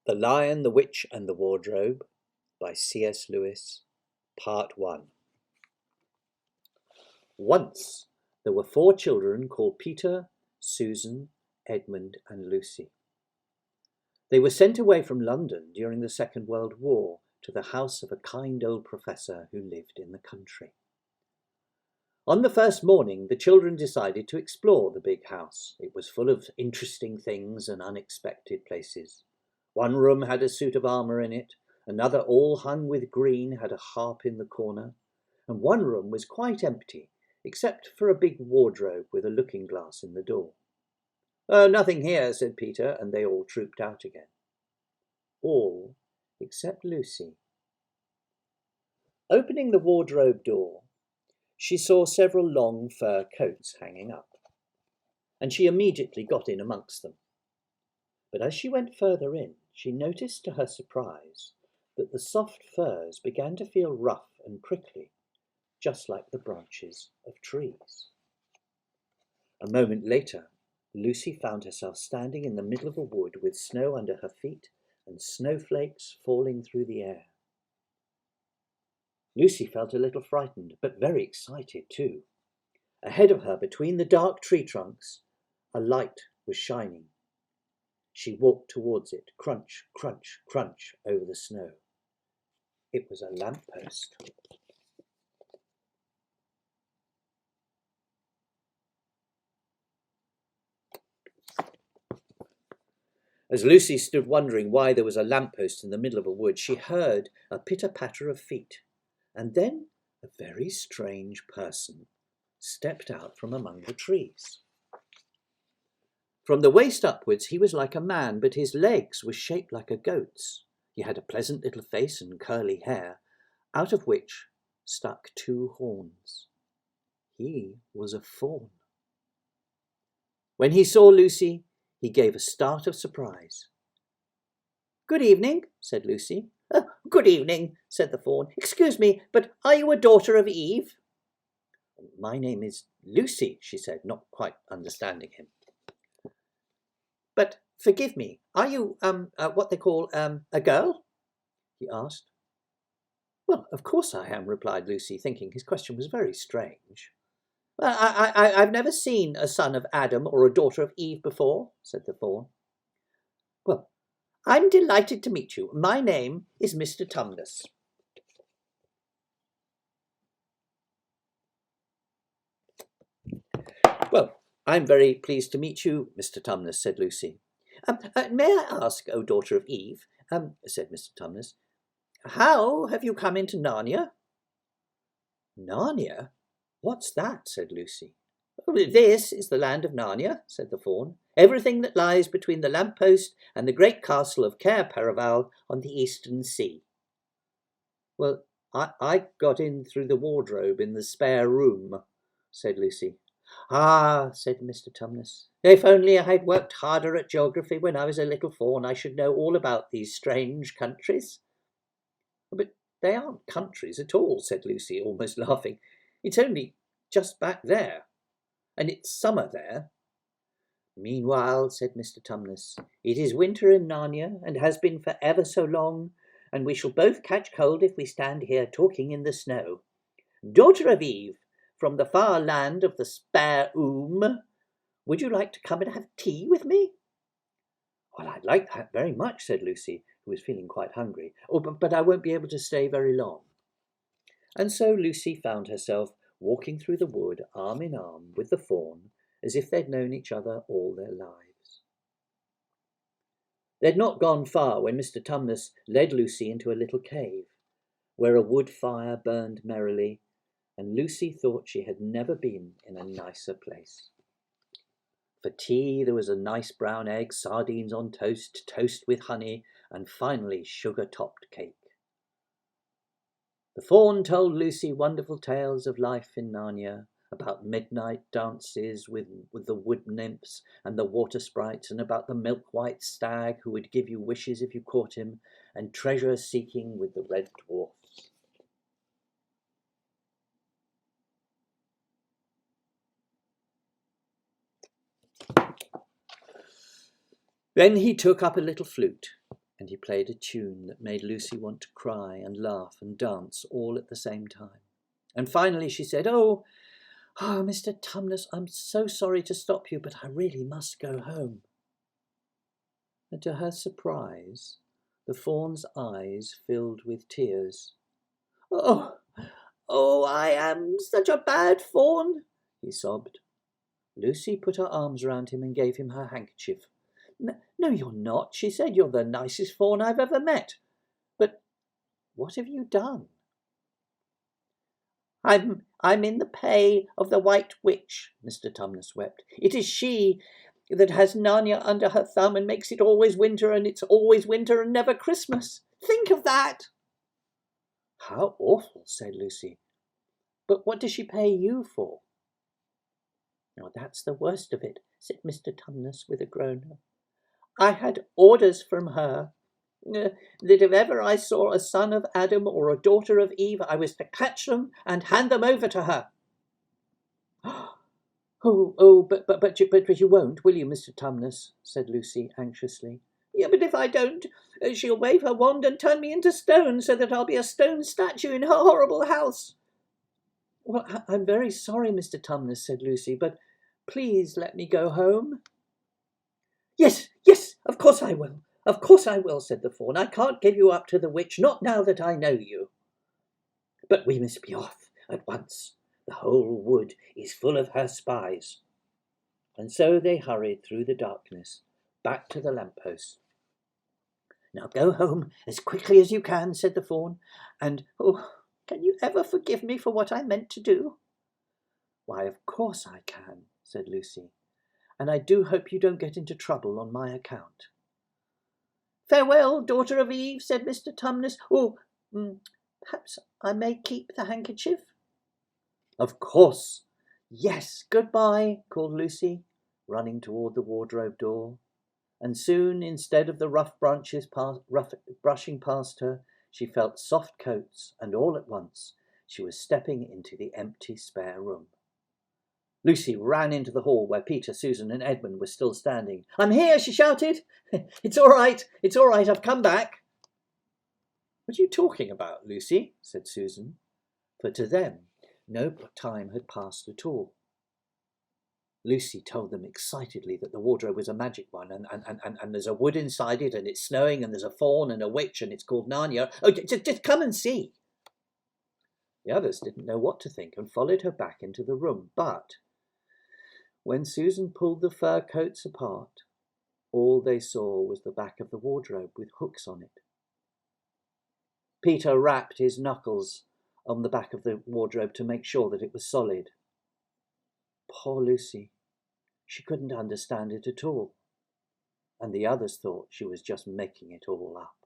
The Lion, the Witch and the Wardrobe by C.S. Lewis, Part 1. Once there were 4 children called Peter, Susan, Edmund and Lucy. They were sent away from London during the Second World War to the house of a kind old professor who lived in the country. On the first morning, the children decided to explore the big house. It was full of interesting things and unexpected places. One room had a suit of armour in it, another, all hung with green, had a harp in the corner, and one room was quite empty, except for a big wardrobe with a looking-glass in the door. "Oh, nothing here," said Peter, and they all trooped out again. All except Lucy. Opening the wardrobe door, she saw several long fur coats hanging up, and she immediately got in amongst them. But as she went further in, she noticed to her surprise that the soft furs began to feel rough and prickly, just like the branches of trees. A moment later, Lucy found herself standing in the middle of a wood with snow under her feet and snowflakes falling through the air. Lucy felt a little frightened, but very excited too. Ahead of her, between the dark tree trunks, a light was shining. She walked towards it, crunch, crunch, crunch, over the snow. It was a lamppost. As Lucy stood wondering why there was a lamppost in the middle of a wood, she heard a pitter-patter of feet, and then a very strange person stepped out from among the trees. From the waist upwards he was like a man, but his legs were shaped like a goat's. He had a pleasant little face and curly hair, out of which stuck 2 horns. He was a fawn. When he saw Lucy, he gave a start of surprise. "Good evening," said Lucy. "Oh, good evening," said the fawn. "Excuse me, but are you a daughter of Eve?" "My name is Lucy," she said, not quite understanding him. "But forgive me, are you, what they call, a girl?" he asked. "Well, of course I am," replied Lucy, thinking his question was very strange. "Well, I've never seen a son of Adam or a daughter of Eve before," said the fawn. "Well, I'm delighted to meet you. My name is Mr. Tumnus." "Well, I'm very pleased to meet you, Mr. Tumnus," said Lucy. "May I ask, O daughter of Eve," said Mr. Tumnus, "how have you come into Narnia?" "Narnia? What's that?" said Lucy. "This is the land of Narnia," said the fawn. "Everything that lies between the lamppost and the great castle of Cair Paravel on the eastern sea." "Well, I got in through the wardrobe in the spare room," said Lucy. "Ah," said Mr. Tumnus, "if only I had worked harder at geography when I was a little fawn, I should know all about these strange countries." "But they aren't countries at all," said Lucy, almost laughing. "It's only just back there, and it's summer there." "Meanwhile," said Mr. Tumnus, "it is winter in Narnia, and has been for ever so long, and we shall both catch cold if we stand here talking in the snow. Daughter of Eve, from the far land of the spare room, would you like to come and have tea with me?" "Well, I'd like that very much," said Lucy, who was feeling quite hungry. "Oh, but I won't be able to stay very long." And so Lucy found herself walking through the wood arm in arm with the fawn, as if they'd known each other all their lives. They'd not gone far when Mr. Tumnus led Lucy into a little cave, where a wood fire burned merrily, and Lucy thought she had never been in a nicer place. For tea there was a nice brown egg, sardines on toast, toast with honey, and finally sugar-topped cake. The fawn told Lucy wonderful tales of life in Narnia, about midnight dances with the wood nymphs and the water sprites, and about the milk-white stag who would give you wishes if you caught him, and treasure-seeking with the red dwarfs. Then he took up a little flute And he played a tune that made Lucy want to cry and laugh and dance all at the same time. And finally she said, "Oh, Mr. Tumnus, I'm so sorry to stop you, but I really must go home." And to her surprise, the fawn's eyes filled with tears. "Oh, I am such a bad fawn," he sobbed. Lucy put her arms round him and gave him her handkerchief. No, you're not," she said. "You're the nicest fawn I've ever met. But what have you done?" I'm in the pay of the White Witch," Mr. Tumnus wept. "It is she that has Narnia under her thumb and makes it always winter, and it's always winter and never Christmas. Think of that!" "How awful," said Lucy. "But what does she pay you for?" "Oh, that's the worst of it," said Mr. Tumnus with a groan. "I had orders from her that if ever I saw a son of Adam or a daughter of Eve, I was to catch them and hand them over to her." But you won't, will you, Mr. Tumnus?" said Lucy anxiously. "Yeah, but if I don't, she'll wave her wand and turn me into stone, so that I'll be a stone statue in her horrible house." "Well, I'm very sorry, Mr. Tumnus," said Lucy, "but please let me go home." Yes, of course I will. Of course I will," said the fawn. "I can't give you up to the witch, not now that I know you. But we must be off at once. The whole wood is full of her spies." And so they hurried through the darkness back to the lamp-post. "Now go home as quickly as you can," said the fawn. "And, can you ever forgive me for what I meant to do?" "Why, of course I can," said Lucy. "And I do hope you don't get into trouble on my account." "Farewell, daughter of Eve," said Mr. Tumnus. Perhaps I may keep the handkerchief?" "Of course. Yes, goodbye," called Lucy, running toward the wardrobe door. And soon, instead of the rough branches brushing past her, she felt soft coats, and all at once she was stepping into the empty spare room. Lucy ran into the hall where Peter, Susan and Edmund were still standing. "I'm here," she shouted. It's all right, I've come back." "What are you talking about, Lucy?" said Susan, for to them no time had passed at all. Lucy told them excitedly that the wardrobe was a magic one, and there's a wood inside it, and it's snowing, and there's a fawn and a witch, and it's called Narnia. "Oh, just come and see." The others didn't know what to think and followed her back into the room, but when Susan pulled the fur coats apart, all they saw was the back of the wardrobe with hooks on it. Peter rapped his knuckles on the back of the wardrobe to make sure that it was solid. Poor Lucy. She couldn't understand it at all, and the others thought she was just making it all up.